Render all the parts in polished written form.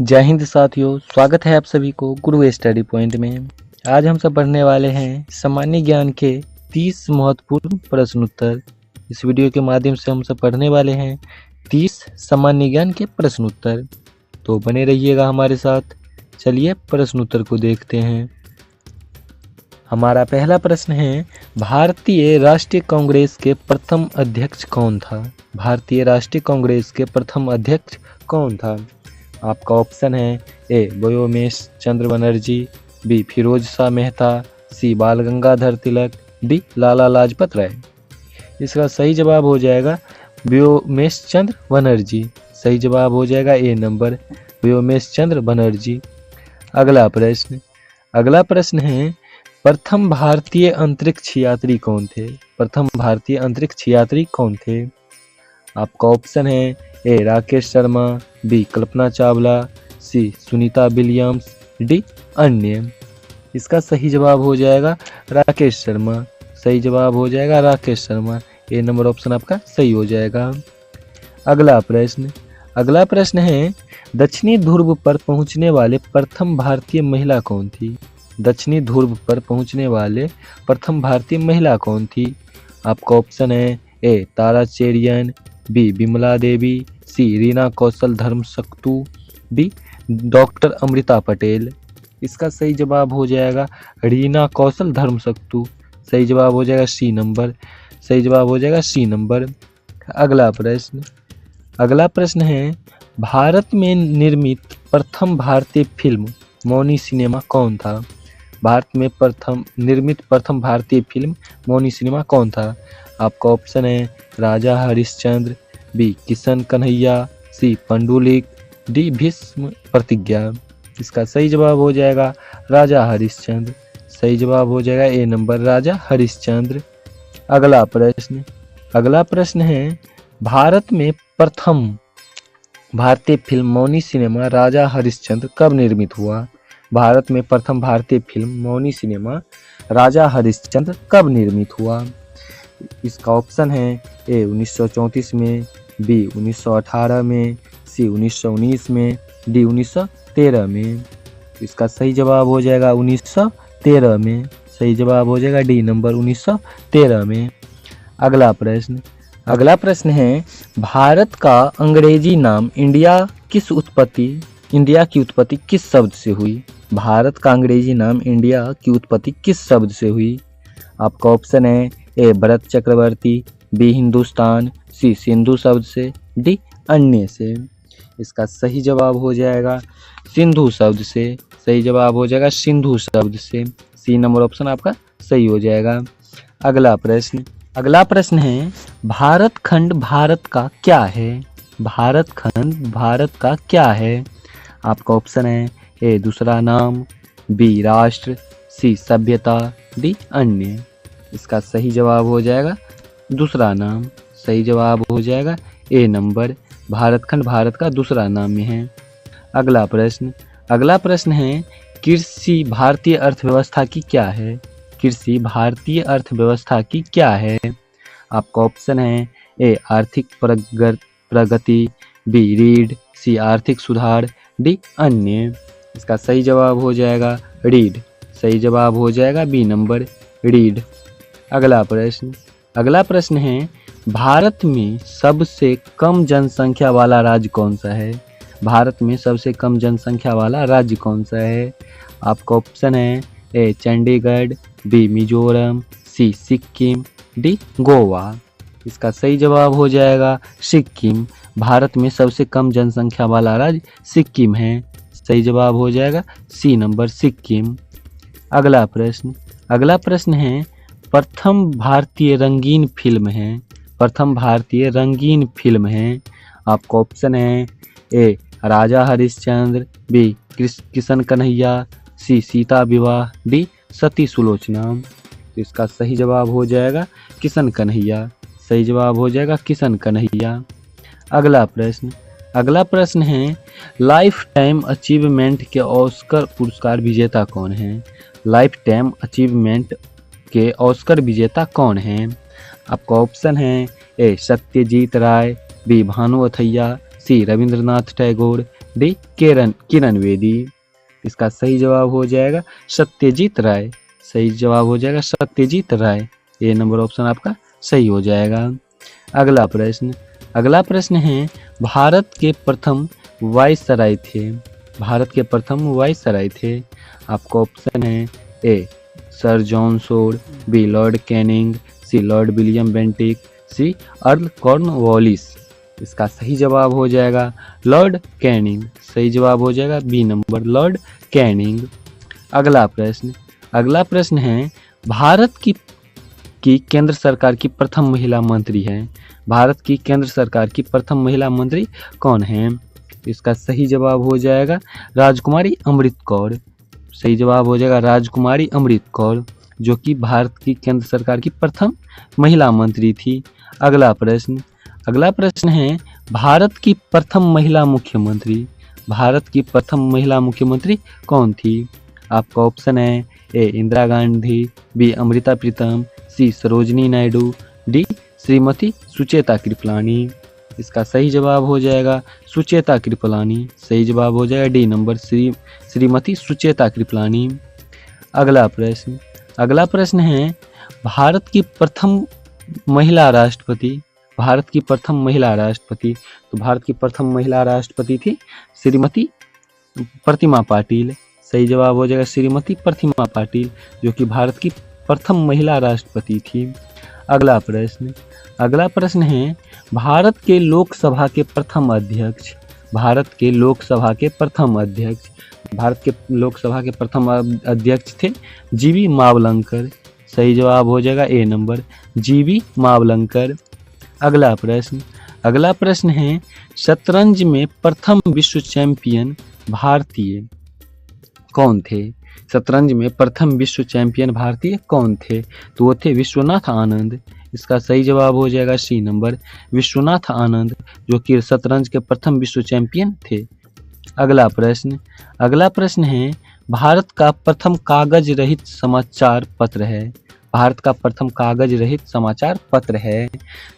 जय हिंद साथियों, स्वागत है आप सभी को गुरु स्टडी पॉइंट में। आज हम सब पढ़ने वाले हैं सामान्य ज्ञान के 30 महत्वपूर्ण प्रश्न उत्तर। इस वीडियो के माध्यम से हम सब पढ़ने वाले हैं 30 सामान्य ज्ञान के प्रश्न उत्तर। तो बने रहिएगा हमारे साथ। चलिए प्रश्न उत्तर को देखते हैं। हमारा पहला प्रश्न है, भारतीय राष्ट्रीय कांग्रेस के प्रथम अध्यक्ष कौन था? भारतीय राष्ट्रीय कांग्रेस के प्रथम अध्यक्ष कौन था? आपका ऑप्शन है ए व्योमेश चंद्र बनर्जी, बी फिरोज शाह मेहता, सी बाल गंगाधर तिलक, डी लाला लाजपत राय। इसका सही जवाब हो जाएगा व्योमेश चंद्र बनर्जी। सही जवाब हो जाएगा ए नंबर, व्योमेश चंद्र बनर्जी। अगला प्रश्न है, प्रथम भारतीय अंतरिक्ष यात्री कौन थे? प्रथम भारतीय अंतरिक्ष यात्री कौन थे? आपका ऑप्शन है ए राकेश शर्मा, बी कल्पना चावला, सी सुनीता विलियम्स, डी अन्य। इसका सही जवाब हो जाएगा राकेश शर्मा। सही जवाब हो जाएगा राकेश शर्मा। ए नंबर ऑप्शन आपका सही हो जाएगा। अगला प्रश्न है, दक्षिणी ध्रुव पर पहुंचने वाले प्रथम भारतीय महिला कौन थी? दक्षिणी ध्रुव पर पहुंचने वाले प्रथम भारतीय महिला कौन थी? आपका ऑप्शन है ए तारा चेरियन, बी विमला देवी, सी रीना कौशल धर्मशक्तु, डी डॉक्टर अमृता पटेल। इसका सही जवाब हो जाएगा रीना कौशल धर्मशक्तु। सही जवाब हो जाएगा सी नंबर। सही जवाब हो जाएगा सी नंबर। अगला प्रश्न है, भारत में निर्मित प्रथम भारतीय फिल्म मौनी सिनेमा कौन था? भारत में निर्मित प्रथम भारतीय फिल्म मौनी सिनेमा कौन था? आपका ऑप्शन है राजा हरिश्चंद्र, बी किशन कन्हैया, सी पंडुलिक, डी भीष्म प्रतिज्ञा। इसका सही जवाब हो जाएगा राजा हरिश्चंद्र। सही जवाब हो जाएगा ए नंबर, राजा हरिश्चंद्र। अगला प्रश्न है, भारत में प्रथम भारतीय फिल्म मौनी सिनेमा राजा हरिश्चंद्र कब निर्मित हुआ? भारत में प्रथम भारतीय फिल्म मौनी सिनेमा राजा हरिश्चंद्र कब निर्मित हुआ? इसका ऑप्शन है ए 1934 में, बी 1918 में, सी 1919 में, डी 1913 में। इसका सही जवाब हो जाएगा 1913 में। सही जवाब हो जाएगा डी नंबर, 1913 में। अगला प्रश्न है, भारत का अंग्रेजी नाम इंडिया की उत्पत्ति किस शब्द से हुई? भारत का अंग्रेजी नाम इंडिया की उत्पत्ति किस शब्द से हुई? आपका ऑप्शन है ए भरत चक्रवर्ती, बी हिंदुस्तान, सी सिंधु शब्द से, डी अन्य से। इसका सही जवाब हो जाएगा सिंधु शब्द से। सही जवाब हो जाएगा सिंधु शब्द से। सी नंबर ऑप्शन आपका सही हो जाएगा। अगला प्रश्न है, भारत खंड भारत का क्या है? भारत खंड भारत का क्या है? आपका ऑप्शन है ए दूसरा नाम, बी राष्ट्र, सी सभ्यता, डी अन्य। इसका सही जवाब हो जाएगा दूसरा नाम। सही जवाब हो जाएगा ए नंबर, भारत खंड भारत का दूसरा नाम में है। अगला प्रश्न है, कृषि भारतीय अर्थव्यवस्था की क्या है? कृषि भारतीय अर्थव्यवस्था की क्या है? आपका ऑप्शन है ए आर्थिक प्रगति, बी रीढ़, सी आर्थिक सुधार, डी अन्य। इसका सही जवाब हो जाएगा रीढ़। सही जवाब हो जाएगा बी नंबर, रीढ़। अगला प्रश्न है, भारत में सबसे कम जनसंख्या वाला राज्य कौन सा है? भारत में सबसे कम जनसंख्या वाला राज्य कौन सा है? आपका ऑप्शन है ए चंडीगढ़, बी मिजोरम, सी सिक्किम, डी गोवा। इसका सही जवाब हो जाएगा सिक्किम। भारत में सबसे कम जनसंख्या वाला राज्य सिक्किम है। सही जवाब हो जाएगा सी नंबर, सिक्किम। अगला प्रश्न है, प्रथम भारतीय रंगीन फिल्म है। आपका ऑप्शन है ए राजा हरिश्चंद्र, बी किशन कन्हैया, सी सीता विवाह, डी सती सुलोचना। तो इसका सही जवाब हो जाएगा किशन कन्हैया। सही जवाब हो जाएगा किशन कन्हैया। अगला प्रश्न है, लाइफ टाइम अचीवमेंट के ऑस्कर पुरस्कार विजेता कौन है? लाइफ टाइम अचीवमेंट के ऑस्कर विजेता कौन है? आपका ऑप्शन है ए सत्यजीत राय, बी भानु अथैया, सी रविंद्रनाथ टैगोर, डी किरण बेदी। इसका सही जवाब हो जाएगा सत्यजीत राय। सही जवाब हो जाएगा सत्यजीत राय। ये नंबर ऑप्शन आपका सही हो जाएगा। अगला प्रश्न है भारत के प्रथम वाइसराय थे। भारत के प्रथम वाइसराय थे। आपका ऑप्शन है A sir John Shore, B Lord Canning, C Lord William Bentinck, C Earl Cornwallis. इसका सही जवाब हो जाएगा लॉर्ड कैनिंग। सही जवाब हो जाएगा बी नंबर लॉर्ड कैनिंग। अगला प्रश्न है भारत की केंद्र सरकार की प्रथम महिला मंत्री है। भारत की केंद्र सरकार की प्रथम महिला मंत्री कौन है? इसका सही जवाब हो जाएगा राजकुमारी अमृत कौर। सही जवाब हो जाएगा राजकुमारी अमृत कौर, जो कि भारत की केंद्र सरकार की प्रथम महिला मंत्री थी। अगला प्रश्न है भारत की प्रथम महिला मुख्यमंत्री। भारत की प्रथम महिला मुख्यमंत्री कौन थी? आपका ऑप्शन है ए इंदिरा गांधी, बी अमृता प्रीतम, सी सरोजनी नायडू, डी श्रीमती सुचेता कृपलानी। इसका सही जवाब हो जाएगा सुचेता कृपलानी। सही जवाब हो जाएगा डी नंबर श्रीमती सुचेता कृपलानी। अगला प्रश्न है भारत की प्रथम महिला राष्ट्रपति। भारत की प्रथम महिला राष्ट्रपति, तो भारत की प्रथम महिला राष्ट्रपति थी श्रीमती प्रतिमा पाटिल। सही जवाब हो जाएगा श्रीमती प्रतिमा पाटिल, जो कि भारत की प्रथम महिला राष्ट्रपति थी। अगला प्रश्न है भारत के लोकसभा के प्रथम अध्यक्ष। भारत के लोकसभा के प्रथम अध्यक्ष, भारत के लोकसभा के प्रथम अध्यक्ष थे जीवी मावलंकर। सही जवाब हो जाएगा ए नंबर जीवी मावलंकर। अगला प्रश्न है शतरंज में प्रथम विश्व चैंपियन भारतीय कौन थे? शतरंज में प्रथम विश्व चैंपियन भारतीय कौन थे? तो वो थे विश्वनाथ आनंद। इसका सही जवाब हो जाएगा सी नंबर विश्वनाथ आनंद, जो कि शतरंज के प्रथम विश्व चैंपियन थे। अगला प्रश्न है भारत का प्रथम कागज रहित समाचार पत्र है। भारत का प्रथम कागज रहित समाचार पत्र है,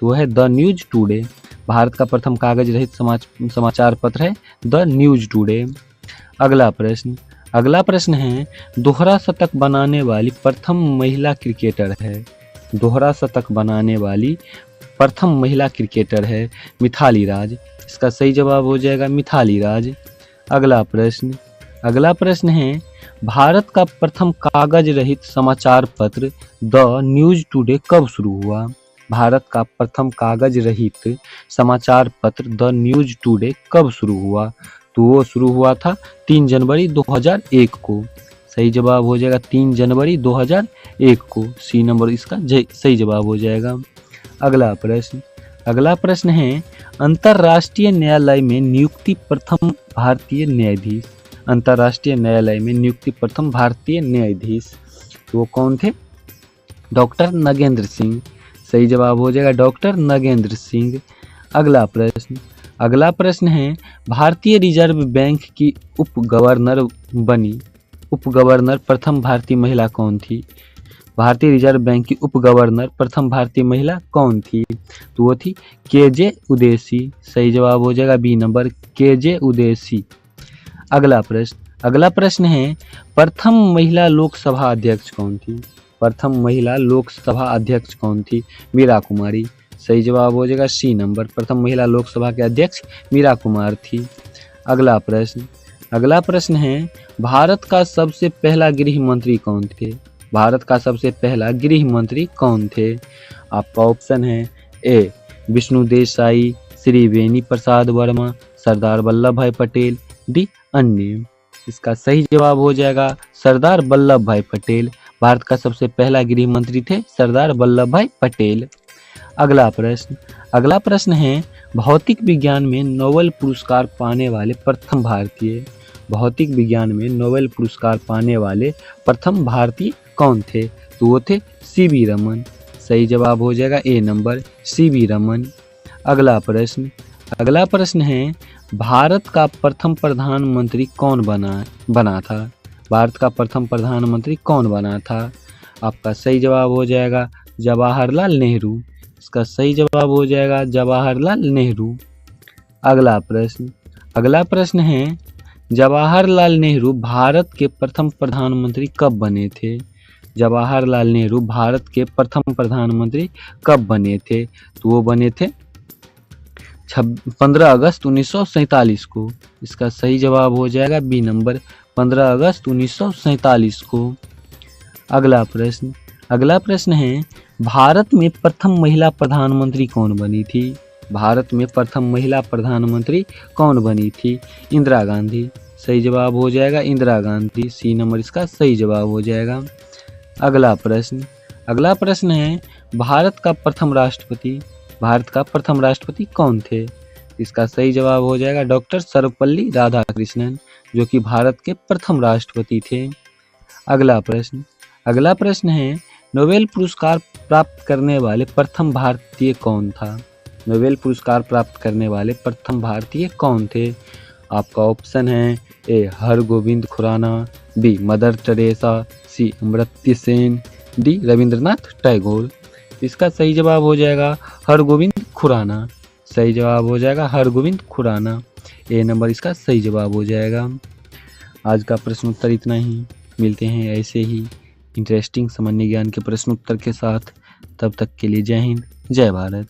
तो वह है द न्यूज टुडे। भारत का प्रथम कागज रहित समाचार पत्र है द न्यूज टुडे। अगला प्रश्न है दोहरा शतक बनाने वाली प्रथम महिला क्रिकेटर है। दोहरा शतक बनाने वाली प्रथम महिला क्रिकेटर है मिथाली राज। इसका सही जवाब हो जाएगा मिथाली राज। अगला प्रश्न है भारत का प्रथम कागज रहित समाचार पत्र द न्यूज टुडे कब शुरू हुआ? भारत का प्रथम कागज रहित समाचार पत्र द न्यूज टुडे कब शुरू हुआ? तो वो शुरू हुआ था 3 जनवरी 2001 को। सही जवाब हो जाएगा 3 जनवरी 2001 को। सी नंबर इसका सही जवाब हो जाएगा। अगला प्रश्न है अंतर्राष्ट्रीय न्यायालय में नियुक्ति प्रथम भारतीय न्यायाधीश। अंतर्राष्ट्रीय न्यायालय में नियुक्ति प्रथम भारतीय न्यायाधीश, तो वो कौन थे? डॉक्टर नगेंद्र सिंह। सही जवाब हो जाएगा डॉक्टर नगेंद्र सिंह। अगला प्रश्न है भारतीय रिजर्व बैंक की उप गवर्नर प्रथम भारतीय महिला कौन थी? भारतीय रिजर्व बैंक की उप गवर्नर प्रथम भारतीय महिला कौन थी? तो वो थी केजे उदेसी। सही जवाब हो जाएगा बी नंबर केजे उदेसी। अगला प्रश्न है प्रथम महिला लोकसभा अध्यक्ष कौन थी? प्रथम महिला लोकसभा अध्यक्ष कौन थी? मीरा कुमारी। सही जवाब हो जाएगा सी नंबर प्रथम महिला लोकसभा के अध्यक्ष मीरा कुमार थी। अगला प्रश्न है भारत का सबसे पहला गृह मंत्री कौन थे? भारत का सबसे पहला गृह मंत्री कौन थे? आपका ऑप्शन है ए विष्णु देसाई, श्री वेणी प्रसाद वर्मा, सरदार वल्लभ भाई पटेल, डी अन्य। इसका सही जवाब हो जाएगा सरदार वल्लभ भाई पटेल। भारत का सबसे पहला गृह मंत्री थे सरदार वल्लभ भाई पटेल। अगला प्रश्न है भौतिक विज्ञान में नोबेल पुरस्कार पाने वाले प्रथम भारतीय। भौतिक विज्ञान में नोबेल पुरस्कार पाने वाले प्रथम भारतीय कौन थे? तो वो थे सीवी रमन। सही जवाब हो जाएगा ए नंबर सीवी रमन। अगला प्रश्न है भारत का प्रथम प्रधानमंत्री कौन बना था? भारत का प्रथम प्रधानमंत्री कौन बना था? आपका सही जवाब हो जाएगा जवाहरलाल नेहरू। इसका सही जवाब हो जाएगा जवाहरलाल नेहरू। अगला अगला प्रश्न है, जवाहरलाल नेहरू भारत के प्रथम प्रधानमंत्री कब बने थे? जवाहरलाल नेहरू भारत के प्रथम प्रधानमंत्री कब बने थे? तो वो बने थे 15 अगस्त 1947 को। इसका सही जवाब हो जाएगा बी नंबर, 15 अगस्त 1947 को। अगला प्रश्न है, भारत में प्रथम महिला प्रधानमंत्री कौन बनी थी? भारत में प्रथम महिला प्रधानमंत्री कौन बनी थी? इंदिरा गांधी। सही जवाब हो जाएगा इंदिरा गांधी, सी नंबर इसका सही जवाब हो जाएगा। अगला प्रश्न है, भारत का प्रथम राष्ट्रपति कौन थे? इसका सही जवाब हो जाएगा डॉक्टर सर्वपल्ली राधाकृष्णन, जो कि भारत के प्रथम राष्ट्रपति थे। अगला प्रश्न है, नोबेल पुरस्कार प्राप्त करने वाले प्रथम भारतीय कौन था? नोबेल पुरस्कार प्राप्त करने वाले प्रथम भारतीय कौन थे? आपका ऑप्शन है A Hargobind Khorana, B Mother Teresa, C Amartya Sen, D Rabindranath Tagore. इसका सही जवाब हो जाएगा हरगोविंद खुराना। सही जवाब हो जाएगा हरगोविंद खुराना, ए नंबर इसका सही जवाब हो जाएगा। आज का प्रश्न उत्तर इतना ही। मिलते हैं ऐसे ही इंटरेस्टिंग सामान्य ज्ञान के प्रश्न उत्तर के साथ। तब तक के लिए जय हिंद, जय भारत।